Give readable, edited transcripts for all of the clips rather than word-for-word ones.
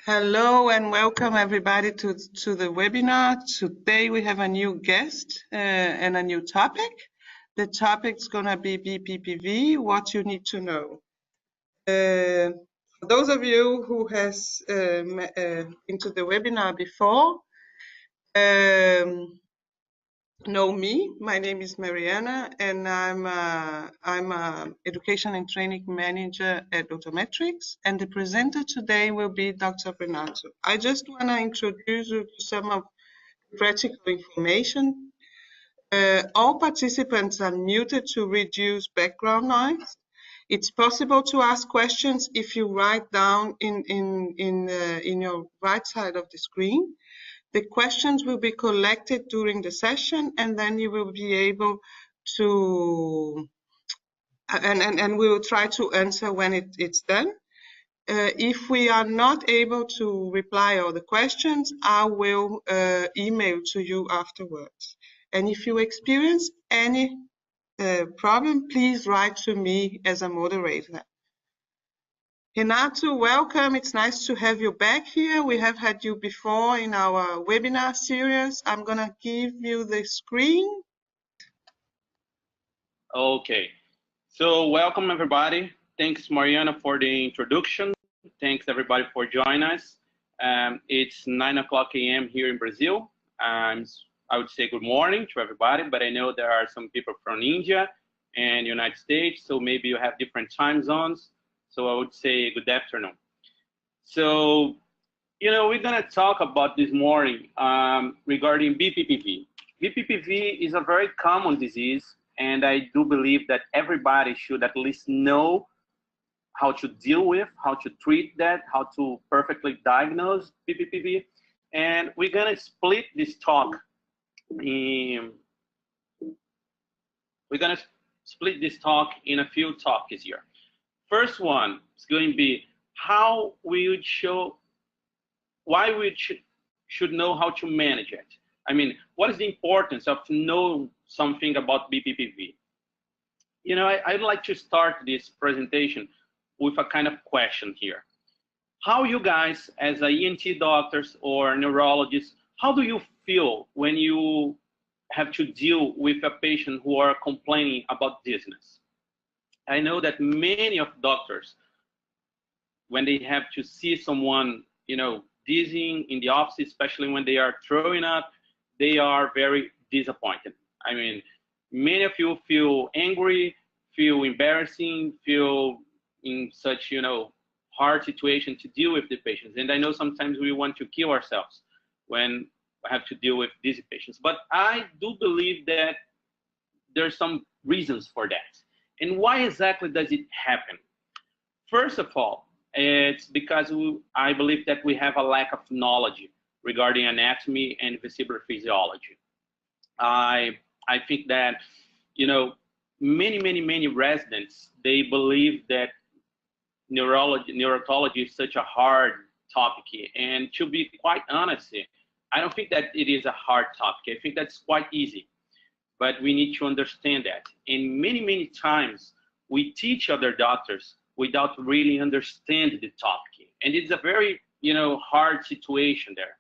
Hello and welcome everybody to the webinar. Today we have a new guest and a new topic. The topic's gonna be BPPV, what you need to know. For those of you who has into the webinar before, know me. My name is Mariana and I'm a education and training manager at Otometrics, and the presenter today will be Dr. Renato. I just want to introduce you to some of the practical information. All participants are muted to reduce background noise. It's possible to ask questions if you write down in your right side of the screen. The questions will be collected during the session, and then you will be able to, and we will try to answer when it's done. If we are not able to reply all the questions, I will email to you afterwards. And if you experience any problem, please write to me as a moderator. Renato, welcome. It's nice to have you back here. We have had you before in our webinar series. I'm going to give you the screen. Okay. So welcome, everybody. Thanks, Mariana, for the introduction. Thanks, everybody, for joining us. It's 9:00 a.m. here in Brazil. I would say good morning to everybody, but I know there are some people from India and United States, so maybe you have different time zones. So I would say good afternoon. So, we're going to talk about this morning regarding BPPV. BPPV is a very common disease, and I do believe that everybody should at least know how to deal with, how to treat that, how to perfectly diagnose BPPV. And we're going to split this talk in a few topics here. First one is going to be why we should know how to manage it. I mean, what is the importance of know something about BPPV? I'd like to start this presentation with a kind of question here. How you guys, as ENT doctors or neurologists, how do you feel when you have to deal with a patient who are complaining about dizziness? I know that many of doctors, when they have to see someone, dizzying in the office, especially when they are throwing up, they are very disappointed. I mean, many of you feel angry, feel embarrassing, feel in such, hard situation to deal with the patients. And I know sometimes we want to kill ourselves when we have to deal with dizzy patients. But I do believe that there's some reasons for that. And why exactly does it happen? First of all, it's because I believe that we have a lack of knowledge regarding anatomy and vestibular physiology. I think that, many residents, they believe that neurotology is such a hard topic. And to be quite honest, I don't think that it is a hard topic. I think that's quite easy. But we need to understand that. And many times we teach other doctors without really understanding the topic. And it's a very, hard situation there.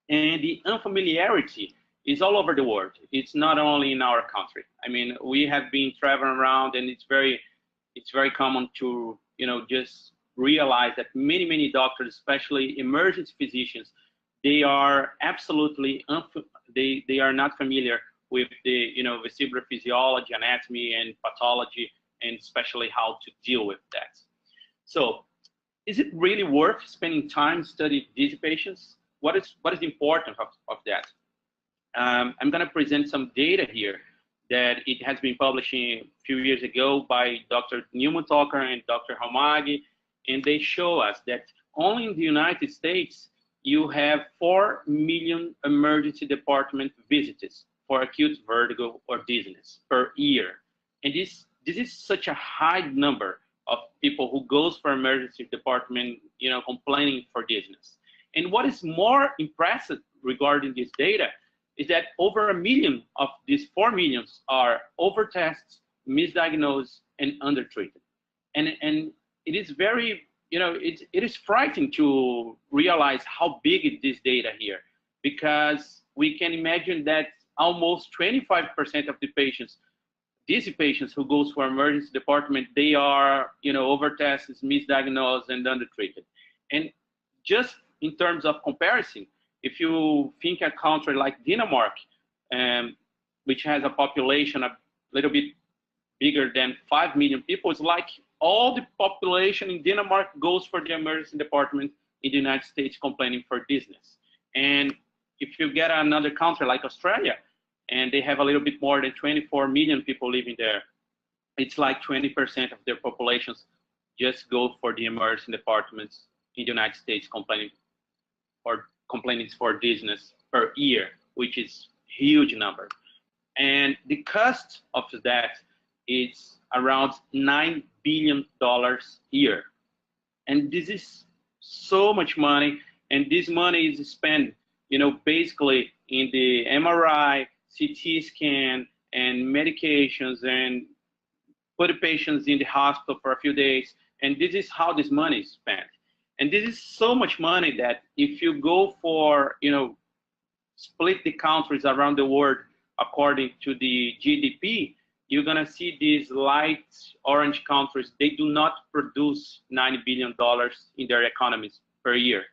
And the unfamiliarity is all over the world. It's not only in our country. I mean, we have been traveling around, and it's very common to, just realize that many doctors, especially emergency physicians, they are absolutely, they are not familiar with the, vestibular physiology, anatomy, and pathology, and especially how to deal with that. So, is it really worth spending time studying these patients? What is the importance of that? I'm going to present some data here that it has been published a few years ago by Dr. Newman-Tucker and Dr. Halmagyi, and they show us that only in the United States, you have 4 million emergency department visits for acute vertigo or dizziness per year. And this is such a high number of people who goes for emergency department, complaining for dizziness. And what is more impressive regarding this data is that over 1 million of these 4 millions are overtests, misdiagnosed, and undertreated. And it is very, it is frightening to realize how big is this data here, because we can imagine that almost 25% of the patients, these patients who goes for emergency department, they are, over-tested, misdiagnosed, and undertreated. And just in terms of comparison, if you think a country like Denmark, which has a population a little bit bigger than 5 million people, it's like all the population in Denmark goes for the emergency department in the United States complaining for dizziness. And if you get another country like Australia, and they have a little bit more than 24 million people living there, it's like 20% of their populations just go for the emergency departments in the United States complaining for dizziness per year, which is huge number. And the cost of that is around $9 billion a year. And this is so much money, and this money is spent, basically in the MRI, CT scan, and medications, and put the patients in the hospital for a few days. And this is how this money is spent. And this is so much money that if you go for, split the countries around the world according to the GDP, you're gonna see these light orange countries, they do not produce $90 billion in their economies per year,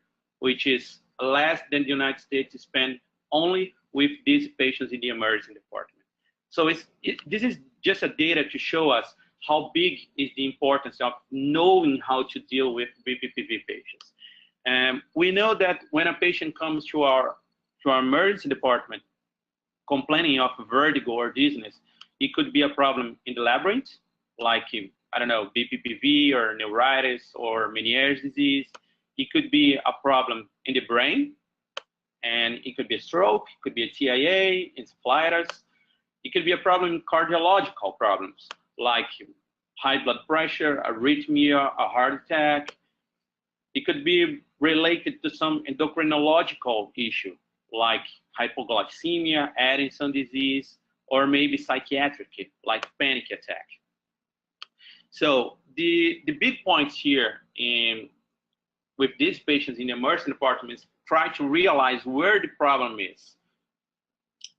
which is less than the United States spend only with these patients in the emergency department. So this is just a data to show us how big is the importance of knowing how to deal with BPPV patients. We know that when a patient comes to our emergency department complaining of vertigo or dizziness, it could be a problem in the labyrinth, like, I don't know, BPPV or neuritis or Meniere's disease. It could be a problem in the brain, and it could be a stroke, it could be a TIA, encephalitis. It could be a problem in cardiological problems, like high blood pressure, arrhythmia, a heart attack. It could be related to some endocrinological issue, like hypoglycemia, Addison disease, or maybe psychiatric, like panic attack. So the big points here with these patients in the emergency department is try to realize where the problem is.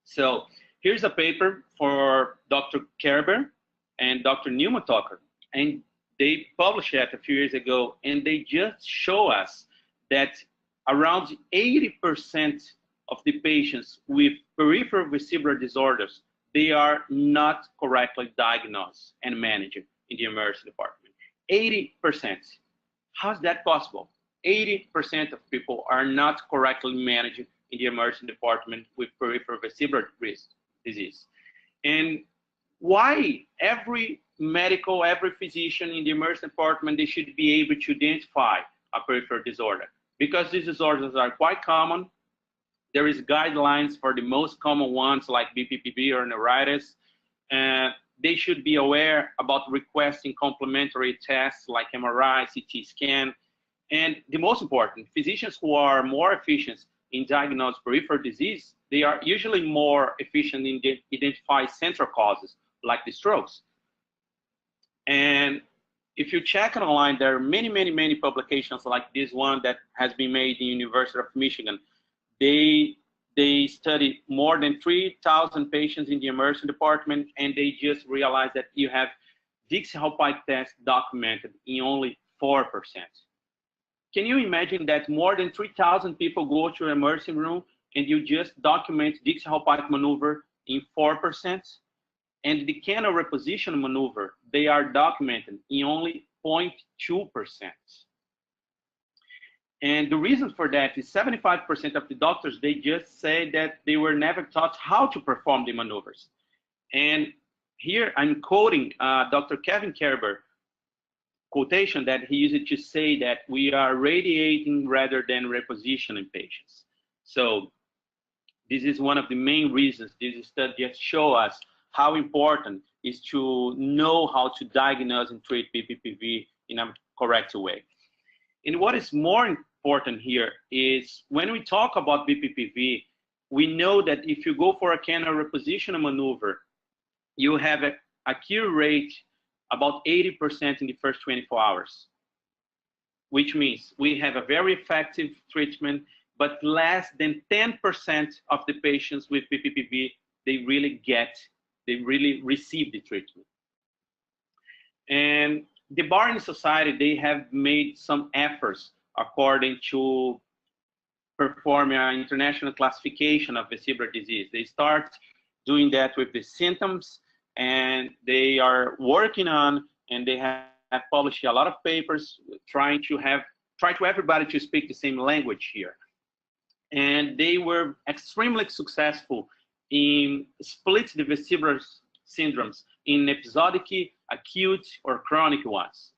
So here's a paper for Dr. Kerber and Dr. Neurotology, and they published that a few years ago, and they just show us that around 80% of the patients with peripheral vestibular disorders, they are not correctly diagnosed and managed in the emergency department. 80%. How's that possible? 80% of people are not correctly managed in the emergency department with peripheral vestibular disease. And why every physician in the emergency department, they should be able to identify a peripheral disorder? Because these disorders are quite common. There is guidelines for the most common ones like BPPV or neuritis. They should be aware about requesting complementary tests like MRI, CT scan. And the most important, physicians who are more efficient in diagnosing peripheral disease, they are usually more efficient in identifying central causes like the strokes. And if you check online, there are many publications like this one that has been made in the University of Michigan. They studied more than 3,000 patients in the emergency department, and they just realized that you have Dix-Hallpike test documented in only 4%. Can you imagine that more than 3,000 people go to an emergency room and you just document Dix-Hallpike maneuver in 4%? And the Canal reposition maneuver, they are documented in only 0.2%. And the reason for that is 75% of the doctors, they just say that they were never taught how to perform the maneuvers. And here I'm quoting Dr. Kevin Kerber quotation that he used to say that we are radiating rather than repositioning patients. So this is one of the main reasons this study just show us how important is to know how to diagnose and treat BPPV in a correct way. And what is more important here is when we talk about BPPV, we know that if you go for a Canal reposition maneuver, you have a cure rate about 80% in the first 24 hours. which means we have a very effective treatment, but less than 10% of the patients with BPPV, they really receive the treatment. And the Barring Society, they have made some efforts according to perform an international classification of vestibular disease. They start doing that with the symptoms, and they are working on, and they have published a lot of papers trying to everybody to speak the same language here. And they were extremely successful in split the vestibular syndromes in episodic, acute, or chronic ones.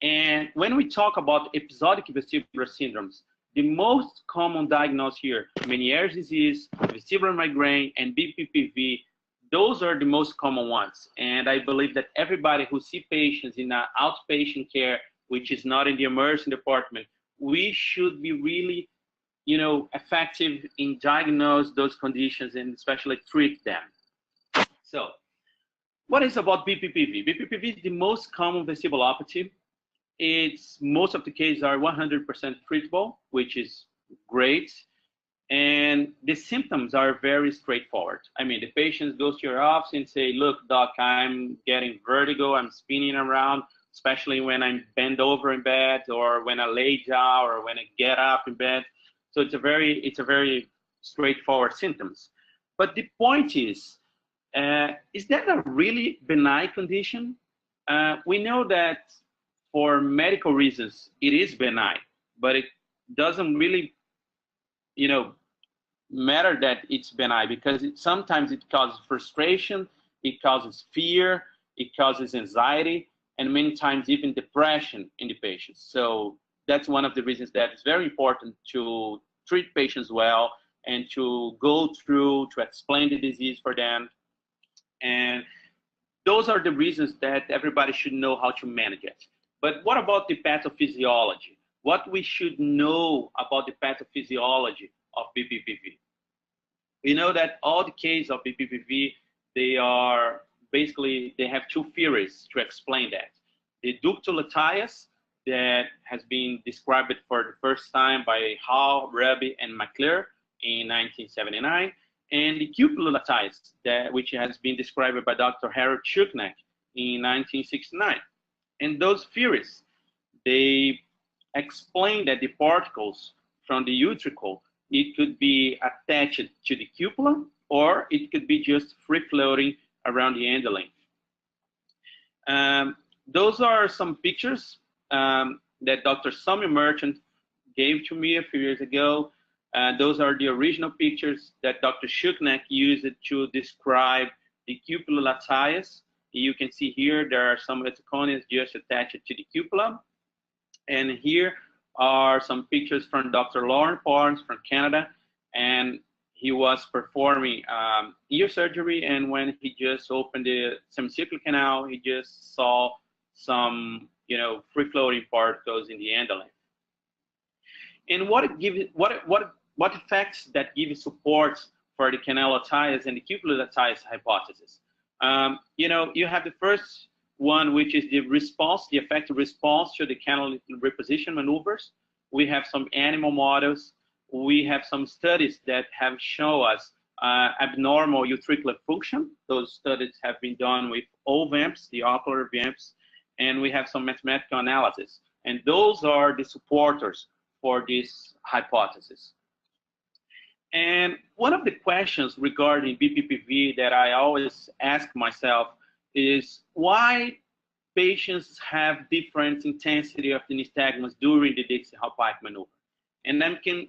And when we talk about episodic vestibular syndromes, the most common diagnosis here, Meniere's disease, vestibular migraine, and BPPV, those are the most common ones. And I believe that everybody who sees patients in an outpatient care, which is not in the emergency department, we should be really, effective in diagnose those conditions and especially treat them. So, what is about BPPV? BPPV is the most common vestibulopathy. Most of the cases are 100% treatable, which is great. And the symptoms are very straightforward. I mean, the patient goes to your office and say, look, doc, I'm getting vertigo, I'm spinning around, especially when I'm bent over in bed or when I lay down or when I get up in bed. So it's a very straightforward symptoms. But the point is that a really benign condition? We know that for medical reasons, it is benign, but it doesn't really, matter that it's benign, because sometimes it causes frustration, it causes fear, it causes anxiety, and many times even depression in the patients. So that's one of the reasons that it's very important to treat patients well and to go through to explain the disease for them. And those are the reasons that everybody should know how to manage it. But what about the pathophysiology? What we should know about the pathophysiology of BPPV? We know that all the cases of BPPV, they have two theories to explain that. The ductolatias, that has been described for the first time by Hall, Ruby, and McClure in 1979, and the cupulolatias, which has been described by Dr. Harold Shuckneck in 1969. And those theories, they explain that the particles from the utricle, it could be attached to the cupula, or it could be just free-floating around the end length. Those are some pictures that Dr. Samuel Merchant gave to me a few years ago. Those are the original pictures that Dr. Shuckneck used to describe the cupulolatias. You can see here there are some etiologies just attached to the cupula. And here are some pictures from Dr. Lauren Barnes from Canada. And he was performing ear surgery, and when he just opened the semicircular canal, he just saw some, free-floating particles in the end length. And what effects that give support for the canalolatias and the cupulolatias hypothesis? You have the first one, which is the effective response to the canal reposition maneuvers. We have some animal models. We have some studies that have shown us abnormal utricular function. Those studies have been done with OVAMPs, the ocular VAMPs, and we have some mathematical analysis. And those are the supporters for this hypothesis. And one of the questions regarding BPPV that I always ask myself is why patients have different intensity of the nystagmus during the Dix-Hallpike maneuver. And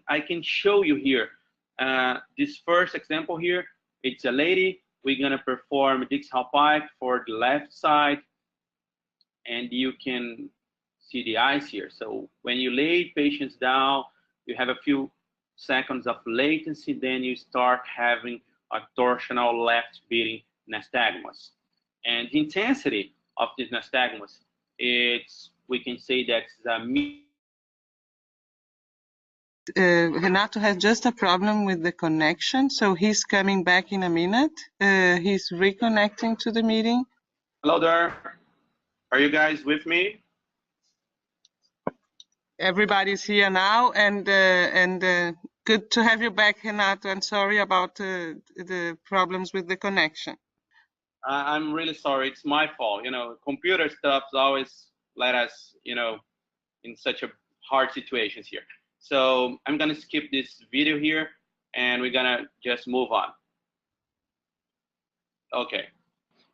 I can show you here, this first example here, it's a lady. We're gonna perform Dix-Hallpike for the left side, and you can see the eyes here. So when you lay patients down, you have a few seconds of latency, then you start having a torsional left beating nystagmus. And the intensity of this nystagmus, we can say that's Renato has just a problem with the connection, so he's coming back in a minute. He's reconnecting to the meeting. Hello there. Are you guys with me? everybody's here now, and good to have you back, Renato. I'm sorry about the problems with the connection. I'm really sorry. It's my fault. Computer stuff's always let us, in such a hard situations here. So I'm gonna skip this video here, and we're gonna just move on. Okay.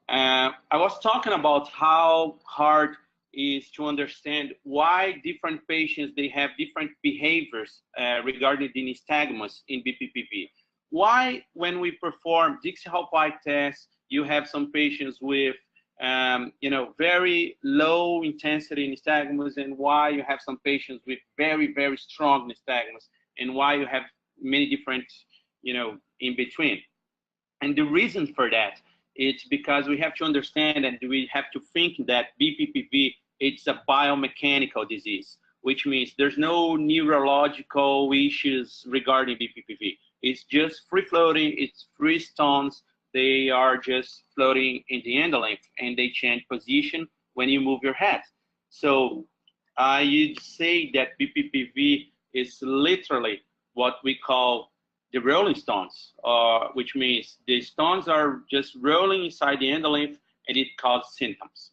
I was talking about how hard is to understand why different patients, they have different behaviors regarding the nystagmus in BPPV. Why, when we perform Dix-Hallpike tests, you have some patients with very low intensity nystagmus, and why you have some patients with very, very strong nystagmus, and why you have many different, in between. And the reason for that, it's because we have to understand and we have to think that BPPV, it's a biomechanical disease, which means there's no neurological issues regarding BPPV. It's just free floating, it's free stones. They are just floating in the end length, and they change position when you move your head. So you'd say that BPPV is literally what we call the rolling stones, which means the stones are just rolling inside the end length, and it causes symptoms.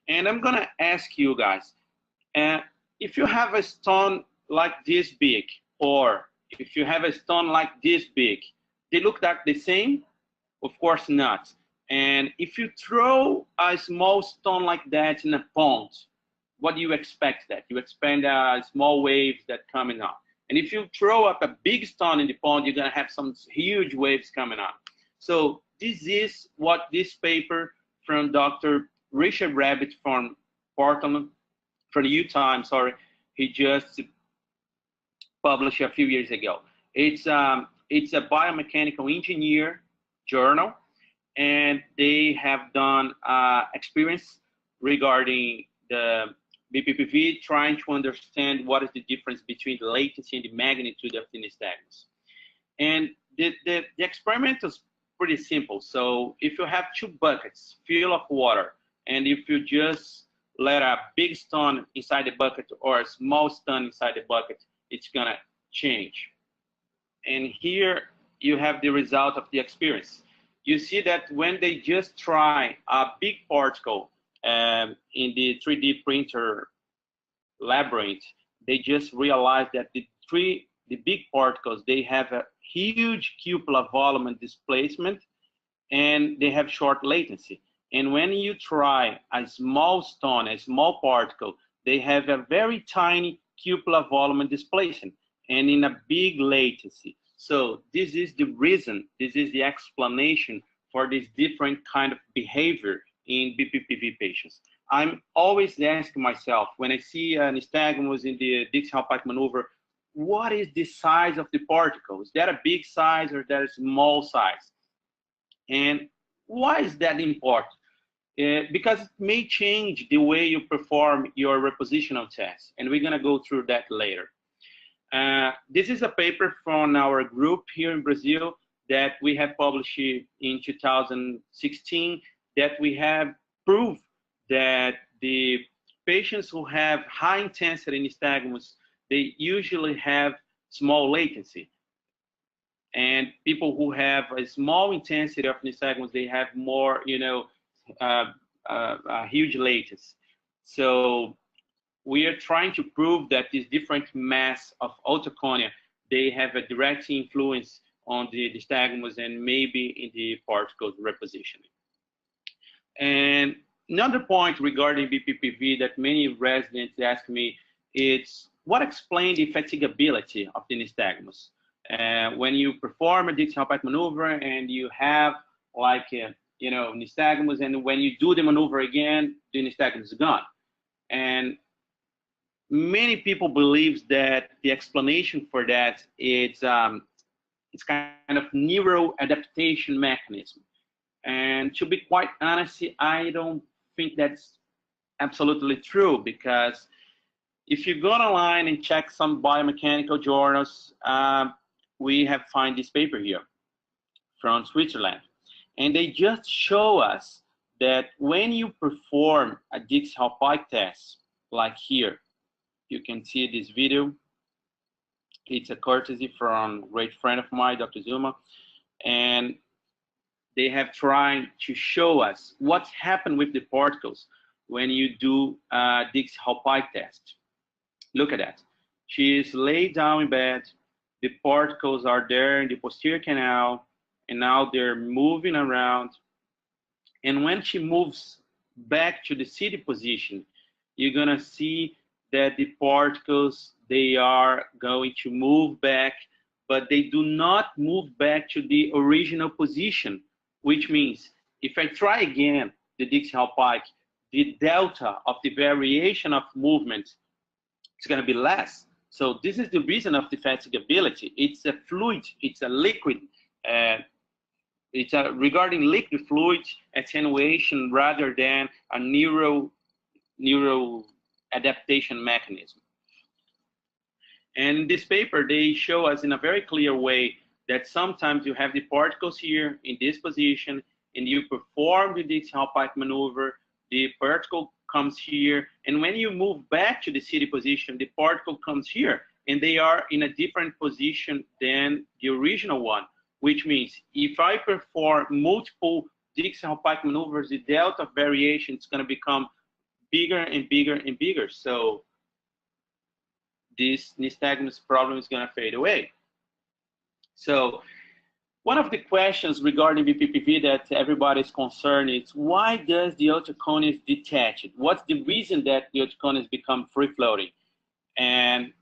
And I'm gonna ask you guys, if you have a stone like this big, or if you have a stone like this big, they look like the same? Of course not. And if you throw a small stone like that in a pond, what do you expect? That you expect small waves that coming up. And if you throw up a big stone in the pond, you're gonna have some huge waves coming up. So this is what this paper from Dr. Richard Rabbit from Portland, from Utah, I'm sorry, he just published a few years ago. It's a biomechanical engineer journal, and they have done experience regarding the BPPV, trying to understand what is the difference between the latency and the magnitude of the nystagmus. And the experiment is pretty simple. So if you have two buckets full of water, and if you just let a big stone inside the bucket or a small stone inside the bucket, it's gonna change. And here you have the result of the experience. You see that when they just try a big particle in the 3D printer labyrinth, they just realize that the big particles, they have a huge cupola volume and displacement, and they have short latency. And when you try a small stone, a small particle, they have a very tiny cupola volume and displacement, and in a big latency. So this is the reason, this is the explanation for this different kind of behavior in BPPV patients. I'm always asking myself, when I see an nystagmus in the Dix-Hallpike maneuver, what is the size of the particle? Is that a big size or is that a small size? And why is that important? Because it may change the way you perform your repositional test, and we're gonna go through that later. This is a paper from our group here in Brazil that we have published in 2016, that we have proved that the patients who have high intensity nystagmus, they usually have small latency. And people who have a small intensity of nystagmus, they have more, huge latency. So we are trying to prove that these different mass of otoconia, they have a direct influence on the nystagmus and maybe in the particles repositioning. And another point regarding BPPV that many residents ask me is, what explains the fatigability of the nystagmus? When you perform a Dix-Hallpike maneuver and you have like, nystagmus, and when you do the maneuver again, the nystagmus is gone. And many people believe that the explanation for that is it's kind of neuroadaptation mechanism. And to be quite honest, I don't think that's absolutely true, because if you go online and check some biomechanical journals, we have found this paper here from Switzerland. And they just show us that when you perform a Dix-Hallpike test, like here, You can see this video. It's a courtesy from a great friend of mine, Dr. Zuma, and they have tried to show us what's happened with the particles when you do a Dix-Hallpike test. Look at that. She is laid down in bed. The particles are there in the posterior canal, and now they're moving around. And when she moves back to the seated position, you're gonna see that the particles, they are going to move back, but they do not move back to the original position, which means if I try again the Dix-Hallpike, the delta of the variation of movement is going to be less. So this is the reason of the fatigability. It's a fluid, it's a liquid, it's a regarding liquid fluid attenuation rather than a neuro adaptation mechanism. And this paper, they show us in a very clear way that sometimes you have the particles here in this position, and you perform the Dix-Hallpike maneuver, the particle comes here, and when you move back to the seated position, the particle comes here, and they are in a different position than the original one, which means if I perform multiple Dix-Hallpike maneuvers, the delta of variation is going to become bigger and bigger and bigger. So this nystagmus problem is going to fade away. So one of the questions regarding BPPV that everybody is concerned is, why does the otoconus detach? What's the reason that the otoconus become free-floating? And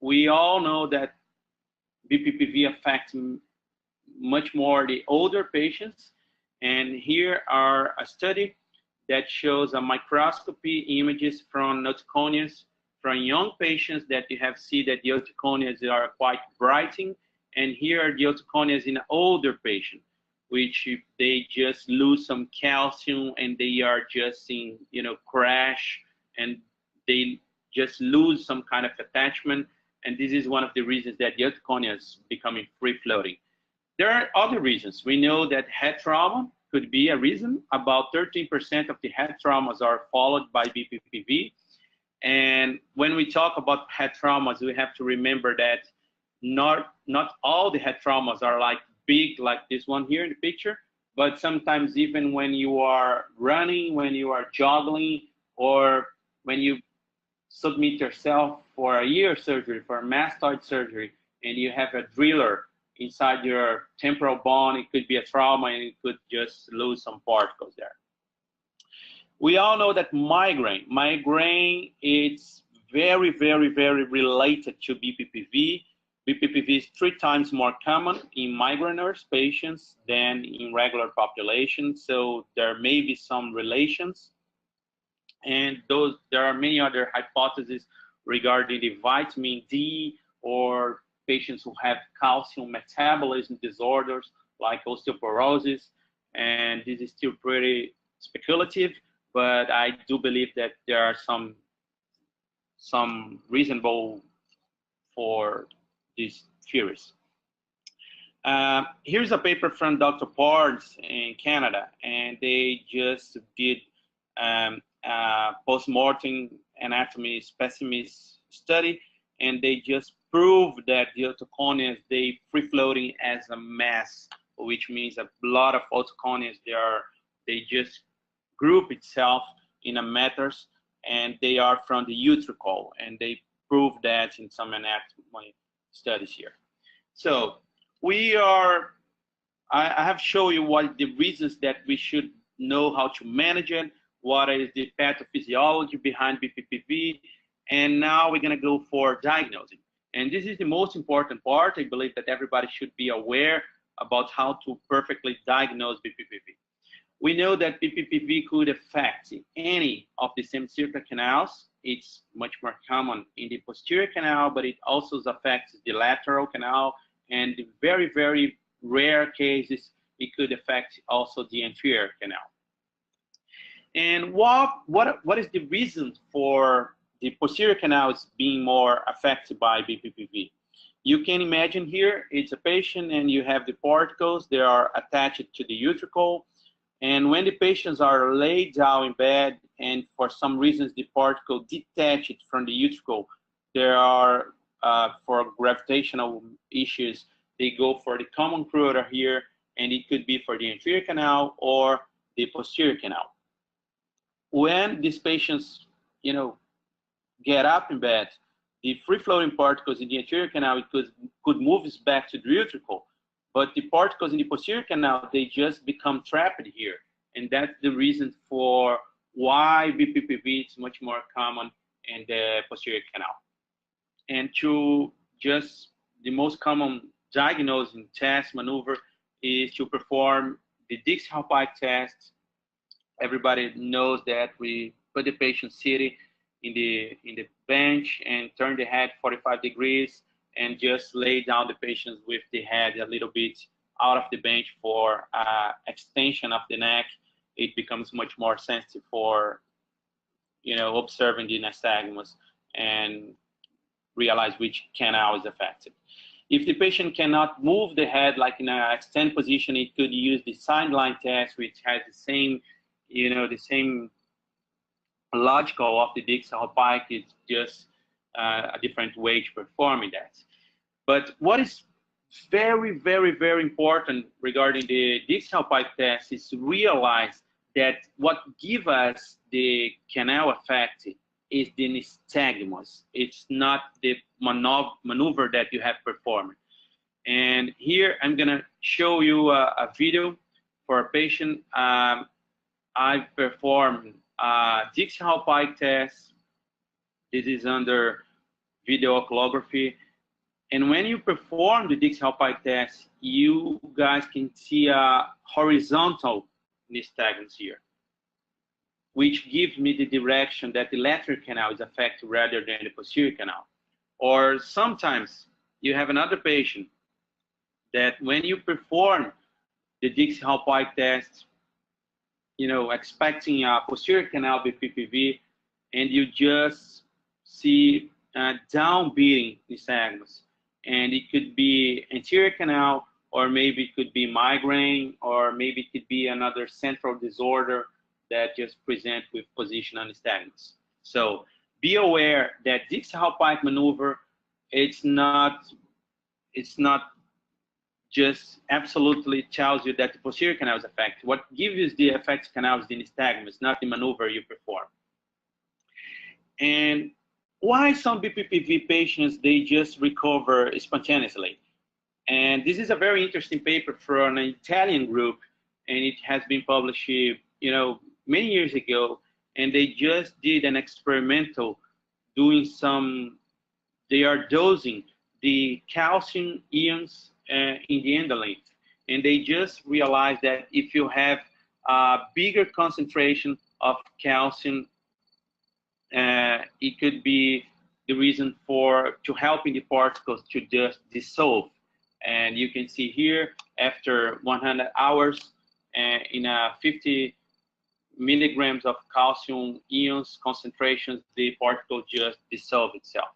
we all know that BPPV affects much more the older patients. And here are a study that shows a microscopy images from otoconus from young patients that you have seen that the otoconus are quite brighting. And here are the otoconus in an older patient, which they just lose some calcium and they are just in, crash, and they just lose some kind of attachment. And this is one of the reasons that the otoconus is becoming free-floating. There are other reasons. We know that head trauma could be a reason. About 13% of the head traumas are followed by BPPV. And when we talk about head traumas, we have to remember that not all the head traumas are like big, like this one here in the picture, but sometimes even when you are running, when you are jogging, or when you submit yourself for a ear surgery, for a mastoid surgery, and you have a driller inside your temporal bone, it could be a trauma and it could just lose some particles there. We all know that migraine is very, very, very related to BPPV. BPPV is 3 times more common in migraineurs patients than in regular population, so there may be some relations. And there are many other hypotheses regarding the vitamin D, or patients who have calcium metabolism disorders like osteoporosis, and this is still pretty speculative, but I do believe that there are some reasonable for these theories. Here's a paper from Dr. Pards in Canada, and they just did post-mortem anatomy specimen study, and they just proved that the otoconus, they free-floating as a mass, which means a lot of otoconus, they just group itself in a matters, and they are from the utricle, and they proved that in some anatomy studies here. So I have shown you what the reasons that we should know how to manage it, what is the pathophysiology behind BPPV, and now we're gonna go for diagnosing. And this is the most important part. I believe that everybody should be aware about how to perfectly diagnose BPPV. We know that BPPV could affect any of the semicircular canals. It's much more common in the posterior canal, but it also affects the lateral canal, and in very, very rare cases, it could affect also the anterior canal. And what is the reason for the posterior canals being more affected by BPPV? You can imagine here, it's a patient and you have the particles, they are attached to the utricle, And when the patients are laid down in bed and for some reasons the particle detached from the utricle, there are, for gravitational issues, they go for the common choroidal here, and it could be for the anterior canal or the posterior canal. When these patients, get up in bed, the free-floating particles in the anterior canal could move back to the utricle, but the particles in the posterior canal, they just become trapped here. And that's the reason for why BPPV is much more common in the posterior canal. And the most common diagnosing test maneuver is to perform the Dix-Hallpike test. Everybody knows that we put the patient sitting in the bench and turn the head 45 degrees and just lay down the patient with the head a little bit out of the bench for extension of the neck. It becomes much more sensitive for, observing the nystagmus and realize which canal is affected. If the patient cannot move the head like in an extend position, it could use the sideline test, which has the same, the same logical of the Dix-Hallpike. It's just a different way to performing that. But what is very, very, very important regarding the Dix-Hallpike test is to realize that what gives us the canal effect is the nystagmus. It's not the maneuver that you have performed. And here I'm gonna show you a video for a patient. I performed a Dix-Hallpike test. This is under video oculography. And when you perform the Dix-Hallpike test, you guys can see a horizontal nystagmus here, which gives me the direction that the lateral canal is affected rather than the posterior canal. Or sometimes you have another patient that when you perform the Dix-Hallpike test, expecting a posterior canal BPPV, and you just see downbeating nystagmus. And it could be anterior canal, or maybe it could be migraine, or maybe it could be another central disorder that just present with positional nystagmus. So be aware that Dix-Hallpike maneuver, it's not just absolutely tells you that the posterior canal is affected. What gives you the affected canal is the nystagmus, not the maneuver you perform. And why some BPPV patients, they just recover spontaneously? And this is a very interesting paper from an Italian group, and it has been published, many years ago, and they just did an experimental doing they are dosing the calcium ions in the end length. And they just realized that if you have a bigger concentration of calcium, it could be the reason to helping the particles to just dissolve. And you can see here, after 100 hours, in a 50 milligrams of calcium ions concentrations, the particle just dissolve itself.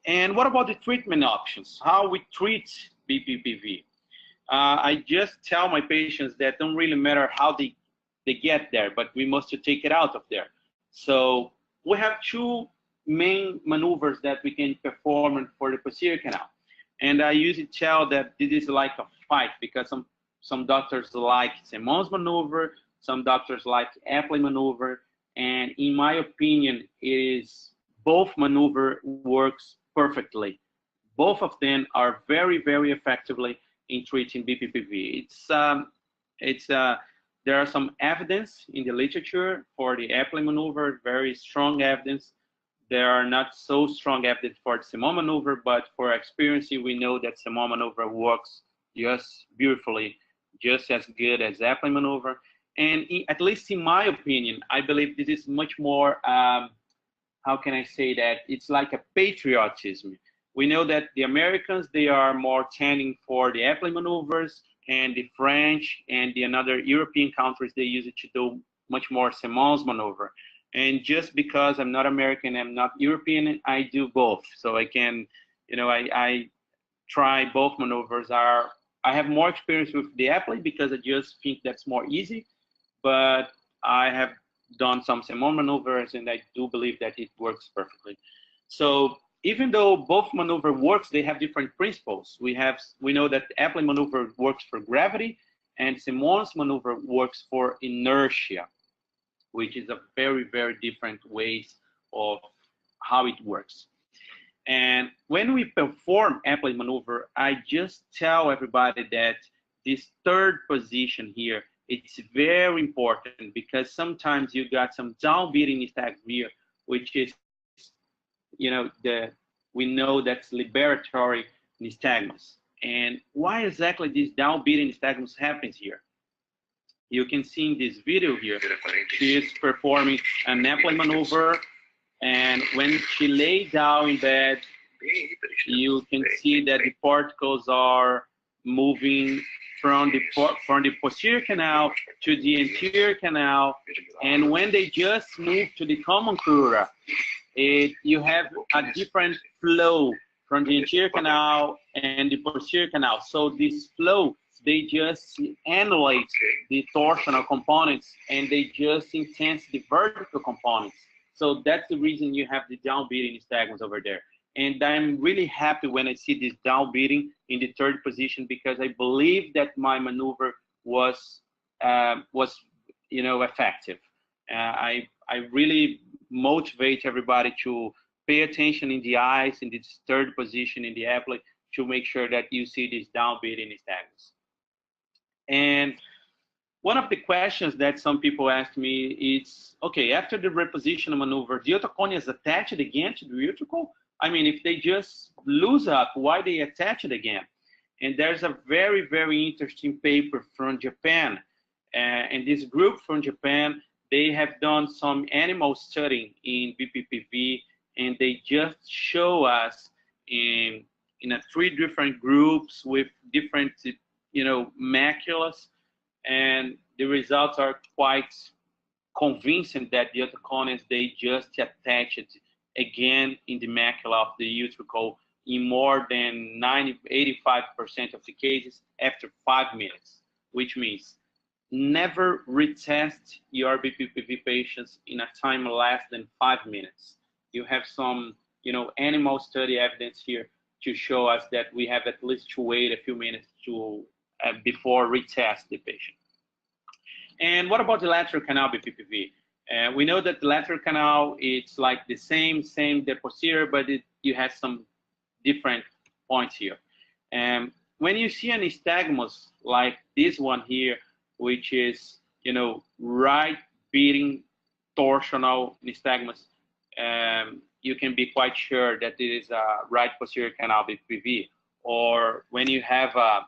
And what about the treatment options? How we treat BPPV? I just tell my patients that don't really matter how they get there, but we must take it out of there. So we have two main maneuvers that we can perform for the posterior canal. And I usually tell that this is like a fight, because some doctors like Simon's maneuver, some doctors like Epley maneuver, and in my opinion, both maneuver works perfectly. Both of them are very, very effectively in treating BPPV. There are some evidence in the literature for the Epley maneuver, very strong evidence. There are not so strong evidence for the Simon maneuver, but for experience, we know that Simon maneuver works just beautifully, just as good as Epley maneuver. And at least in my opinion, I believe this is much more, how can I say that? It's like a patriotism. We know that the Americans, they are more tending for the Epley maneuvers, and the French and the other European countries, they use it to do much more Simon's maneuver. And just because I'm not American, I'm not European, I do both. So I can, I try both maneuvers. I have more experience with the applet because I just think that's more easy, but I have done some Simon maneuvers and I do believe that it works perfectly. So even though both maneuver works, they have different principles. We know that the applet maneuver works for gravity and Simon's maneuver works for inertia, which is a very, very different ways of how it works. And when we perform applet maneuver, I just tell everybody that this third position here, it's very important because sometimes you got some downbeating nystagmus here, which is, we know that's liberatory nystagmus. And why exactly this downbeating nystagmus happens here? You can see in this video here, she is performing an applet maneuver, and when she lays down in bed, you can see that the particles are moving from the posterior canal to the anterior canal, and when they just move to the common crura, you have a different flow from the anterior canal and the posterior canal. So this flow, they just annihilate the torsional components and they just intense the vertical components. So that's the reason you have the downbeating nystagmus over there. And I'm really happy when I see this downbeating in the third position because I believe that my maneuver was effective. I really motivate everybody to pay attention in the eyes in this third position in the applet to make sure that you see this downbeating nystagmus. And one of the questions that some people ask me is, okay, after the reposition maneuver, the otocone is attached again to the utricle? I mean, if they just lose up, why they attach it again? And there's a very, very interesting paper from Japan. And this group from Japan, they have done some animal studying in BPPV, and they just show us in 3 different groups with different, maculas, and the results are quite convincing that the otocones, they just attach it again in the macula of the utricle in more than 85% of the cases after 5 minutes, which means never retest your BPPV patients in a time less than 5 minutes. You have some, animal study evidence here to show us that we have at least to wait a few minutes to before retest the patient. And what about the lateral canal BPPV? We know that the lateral canal, it's like the same the posterior, but you have some different points here. And when you see an nystagmus like this one here, which is, right beating torsional nystagmus, you can be quite sure that it is a right posterior canal BPPV. Or when you have a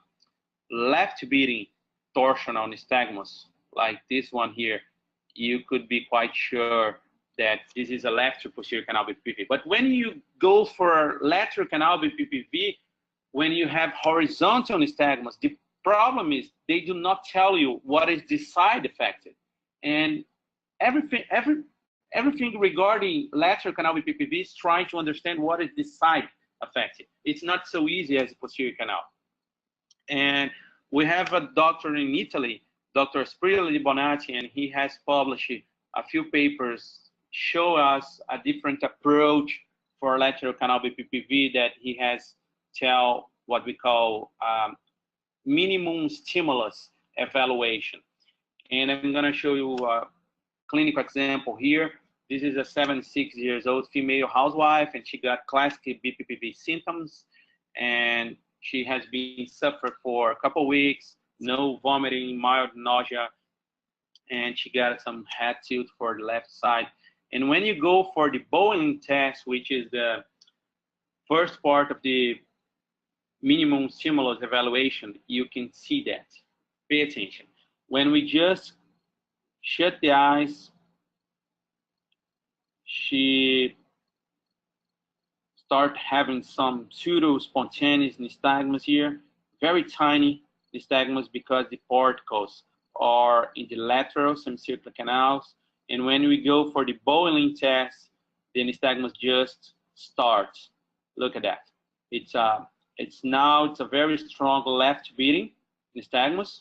left beating torsional nystagmus, like this one here, you could be quite sure that this is a left posterior canal BPPV. But when you go for lateral canal BPPV, when you have horizontal nystagmus, the problem is they do not tell you what is the side affected. And everything regarding lateral canal BPPV is trying to understand what is the side affected. It's not so easy as a posterior canal. And we have a doctor in Italy, Dr. Sprillo Di Bonatti, and he has published a few papers show us a different approach for lateral canal BPPV that he has tell what we call minimum stimulus evaluation. And I'm going to show you a clinical example here. This is a 76-year-old female housewife, and she got classic BPPV symptoms, and she has been suffered for a couple weeks, no vomiting, mild nausea, and she got some head tilt for the left side. And when you go for the Bowling test, which is the first part of the minimum stimulus evaluation, you can see that. Pay attention. When we just shut the eyes, she start having some pseudo-spontaneous nystagmus here, very tiny nystagmus because the particles are in the lateral semicircular canals. And when we go for the Bowling test, the nystagmus just starts. Look at that. It's a very strong left beating, nystagmus,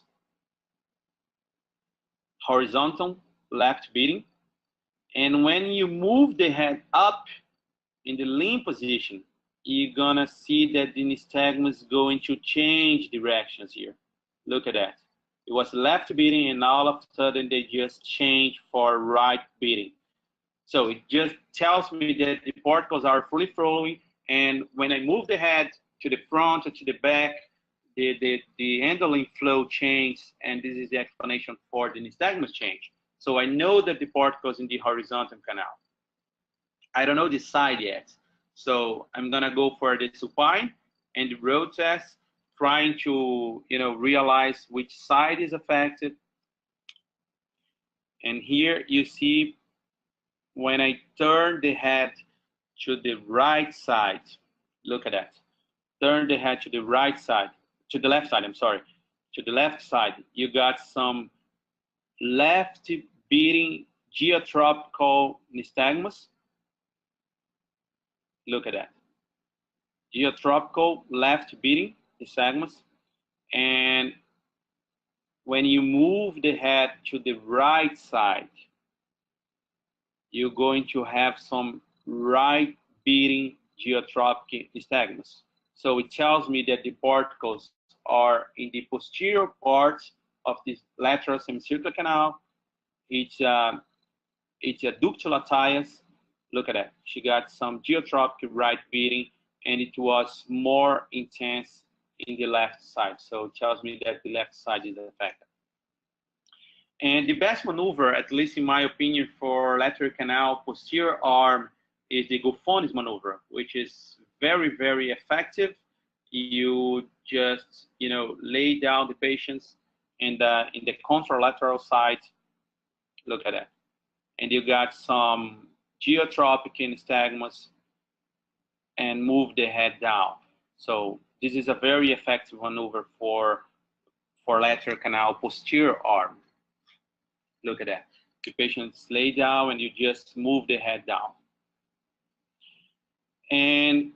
horizontal left beating. And when you move the head up in the lean position, you're gonna see that the nystagmus is going to change directions here. Look at that. It was left beating, and all of a sudden they just changed for right beating. So it just tells me that the particles are fully flowing, and when I move the head to the front or to the back, the handling flow changes, and this is the explanation for the nystagmus change. So I know that the particles in the horizontal canal. I don't know the side yet, so I'm gonna go for the supine and the road test, trying to realize which side is affected. And here you see when I turn the head to the right side, look at that. Turn the head to the right side, to the left side, I'm sorry. To the left side, you got some left beating geotropical nystagmus. Look at that. Geotropical left beating nystagmus. And when you move the head to the right side, you're going to have some right beating geotropic nystagmus. So it tells me that the particles are in the posterior part of the lateral semicircular canal. It's a ductal latias. Look at that. She got some geotropic right beating, and it was more intense in the left side. So it tells me that the left side is affected. And the best maneuver, at least in my opinion, for lateral canal posterior arm is the Gufoni maneuver, which is very, very effective. You just, lay down the patients in the contralateral side. Look at that. And you got some geotropic nystagmus and move the head down. So this is a very effective maneuver for lateral canal posterior arm. Look at that. The patients lay down and you just move the head down. And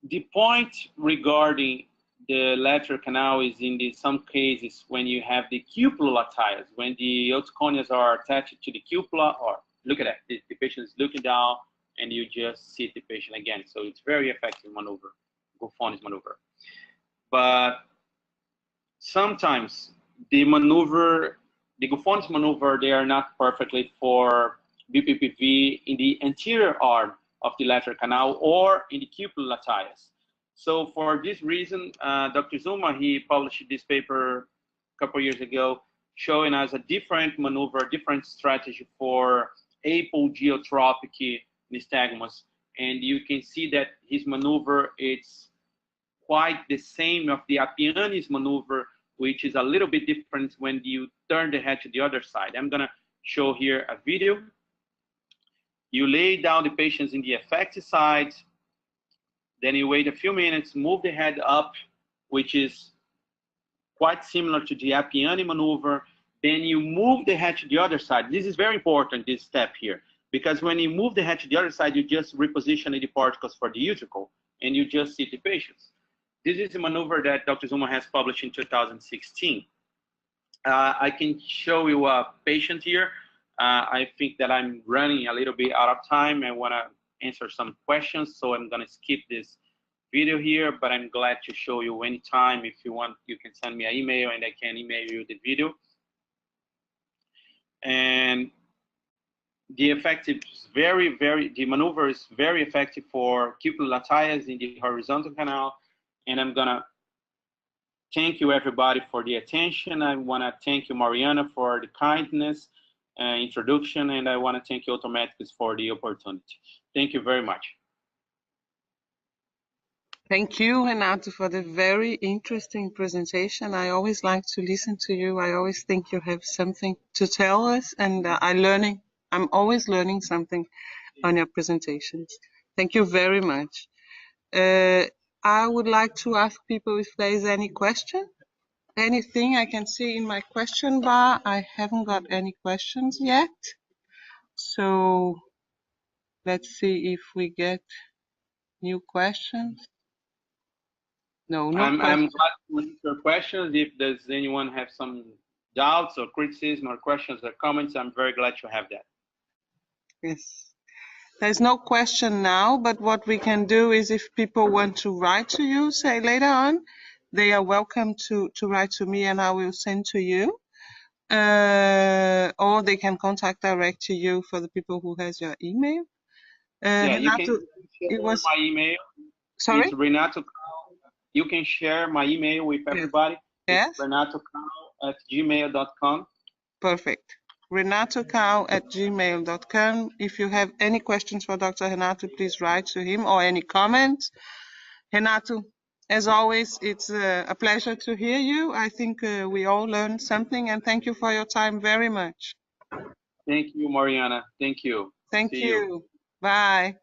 the point regarding the lateral canal is in some cases when you have the cupula latias, when the otoconeas are attached to the cupula, or look at that, the patient is looking down and you just see the patient again. So it's very effective maneuver, Gufoni maneuver. But sometimes the Gufoni maneuver, they are not perfectly for BPPV in the anterior arm of the lateral canal or in the cupula latias. So for this reason, Dr. Zuma, he published this paper a couple years ago, showing us a different maneuver, different strategy for apogeotropic nystagmus. And you can see that his maneuver, it's quite the same of the Appiani's maneuver, which is a little bit different when you turn the head to the other side. I'm gonna show here a video. You lay down the patients in the affected side, then you wait a few minutes, move the head up, which is quite similar to the Appiani maneuver. Then you move the head to the other side. This is very important, this step here, because when you move the head to the other side, you just reposition the particles for the utricle, and you just see the patients. This is a maneuver that Dr. Zuma has published in 2016. I can show you a patient here. I think that I'm running a little bit out of time. I want to answer some questions, so I'm going to skip this video here, but I'm glad to show you anytime. If you want, you can send me an email and I can email you the video. And the maneuver is very effective for cupula latias in the horizontal canal. And I'm gonna thank you everybody for the attention. I wanna thank you, Mariana, for the kindness introduction, and I wanna thank you, Otometrics, for the opportunity. Thank you very much. Thank you, Renato, for the very interesting presentation. I always like to listen to you. I always think you have something to tell us, and I'm always learning something on your presentations. Thank you very much. I would like to ask people if there is any question. Anything I can see in my question bar. I haven't got any questions yet. So let's see if we get new questions. No, no I'm question. glad to answer questions. If does anyone have some doubts or criticism or questions or comments, I'm very glad to have that. Yes. There's no question now, but what we can do is if people want to write to you, say later on, they are welcome to write to me and I will send to you. Or they can contact direct to you for the people who has your email. Yeah, you Renato, can share it was, my email. sorry? It's Renato Cal. You can share my email with everybody. Yes. It's renatocal@gmail.com. Perfect. renatocal@gmail.com. If you have any questions for Dr. Renato, please write to him or any comments. Renato, as always, it's a pleasure to hear you. I think we all learned something, and thank you for your time very much. Thank you, Mariana. Thank you. Thank See you. you. Bye.